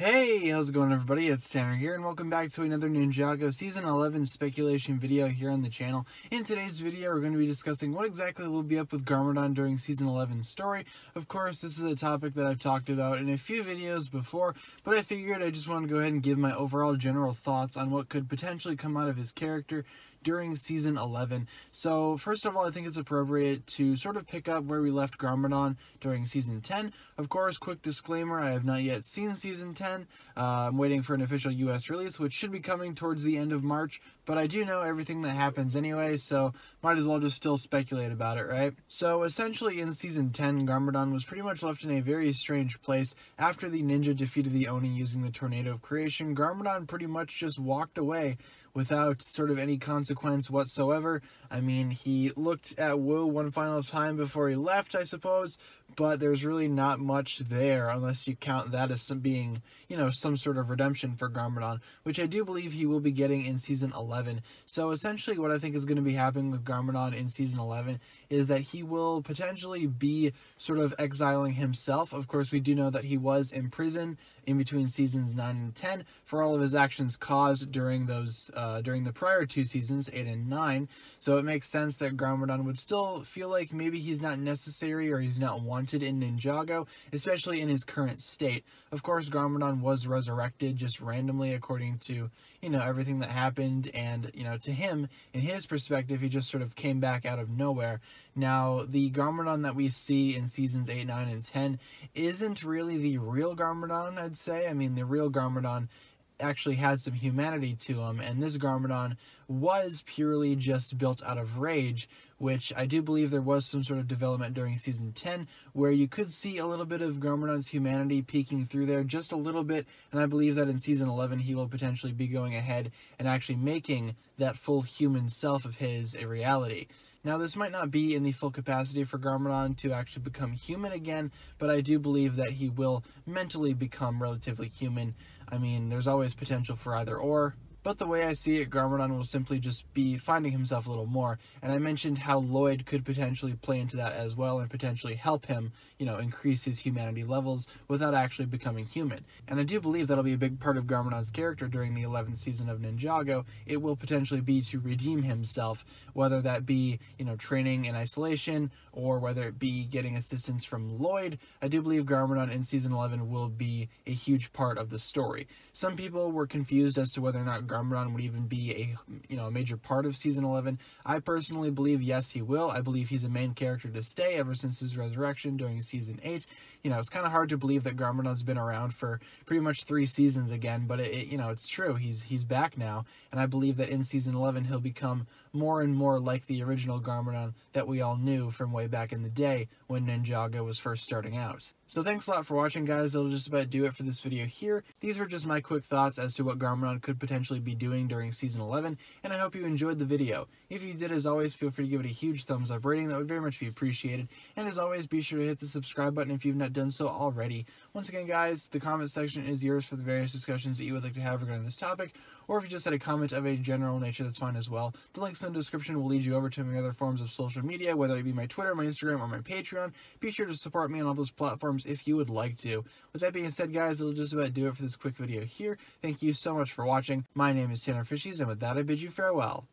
Hey, how's it going everybody? It's Tanner here and welcome back to another Ninjago Season 11 speculation video here on the channel. In today's video, we're going to be discussing what exactly will be up with Garmadon during Season 11's story. Of course, this is a topic that I've talked about in a few videos before, but I figured I just want to go ahead and give my overall general thoughts on what could potentially come out of his character during Season 11. So, first of all, I think it's appropriate to sort of pick up where we left Garmadon during Season 10. Of course, quick disclaimer, I have not yet seen Season 10. I'm waiting for an official US release, which should be coming towards the end of March, but I do know everything that happens anyway, so might as well just still speculate about it, right? So, essentially, in Season 10, Garmadon was pretty much left in a very strange place. After the ninja defeated the Oni using the Tornado of Creation, Garmadon pretty much just walked away without sort of any consequence whatsoever. I mean, he looked at Wu one final time before he left, I suppose, but there's really not much there unless you count that as being, you know, some sort of redemption for Garmadon, which I do believe he will be getting in Season 11. So essentially what I think is going to be happening with Garmadon in Season 11 is that he will potentially be sort of exiling himself. Of course, we do know that he was in prison in between Seasons 9 and 10 for all of his actions caused during those during the prior two seasons, 8 and 9, so it makes sense that Garmadon would still feel like maybe he's not necessary or he's not wanted in Ninjago, especially in his current state. Of course, Garmadon was resurrected just randomly according to, you know, everything that happened, and, you know, to him, in his perspective, he just sort of came back out of nowhere. Now, the Garmadon that we see in Seasons 8, 9, and 10 isn't really the real Garmadon, I'd say. I mean, the real Garmadon actually had some humanity to him, and this Garmadon was purely just built out of rage, which I do believe there was some sort of development during Season 10 where you could see a little bit of Garmadon's humanity peeking through there, just a little bit, and I believe that in Season 11 he will potentially be going ahead and actually making that full human self of his a reality. Now, this might not be in the full capacity for Garmadon to actually become human again, but I do believe that he will mentally become relatively human. I mean, there's always potential for either or. But the way I see it, Garmadon will simply just be finding himself a little more. And I mentioned how Lloyd could potentially play into that as well and potentially help him, you know, increase his humanity levels without actually becoming human. And I do believe that'll be a big part of Garmadon's character during the 11th season of Ninjago. It will potentially be to redeem himself, whether that be, you know, training in isolation or whether it be getting assistance from Lloyd. I do believe Garmadon in Season 11 will be a huge part of the story. Some people were confused as to whether or not Garmadon would even be a major part of Season 11. I personally believe yes, he will. I believe he's a main character to stay ever since his resurrection during Season 8. You know, it's kind of hard to believe that Garmadon's been around for pretty much 3 seasons again, but you know, it's true. He's back now, and I believe that in Season 11 he'll become more and more like the original Garmadon that we all knew from way back in the day when Ninjago was first starting out. So thanks a lot for watching, guys. That'll just about do it for this video here. These were just my quick thoughts as to what Garmadon could potentially be doing during Season 11, and I hope you enjoyed the video. If you did, as always, feel free to give it a huge thumbs up rating. That would very much be appreciated. And as always, be sure to hit the subscribe button if you've not done so already. Once again, guys, the comment section is yours for the various discussions that you would like to have regarding this topic, or if you just had a comment of a general nature, that's fine as well. The links in the description will lead you over to my other forms of social media, whether it be my Twitter, my Instagram, or my Patreon. Be sure to support me on all those platforms if you would like to. With that being said, guys, it'll just about do it for this quick video here. Thank you so much for watching. My name is TannerFishies, and with that, I bid you farewell.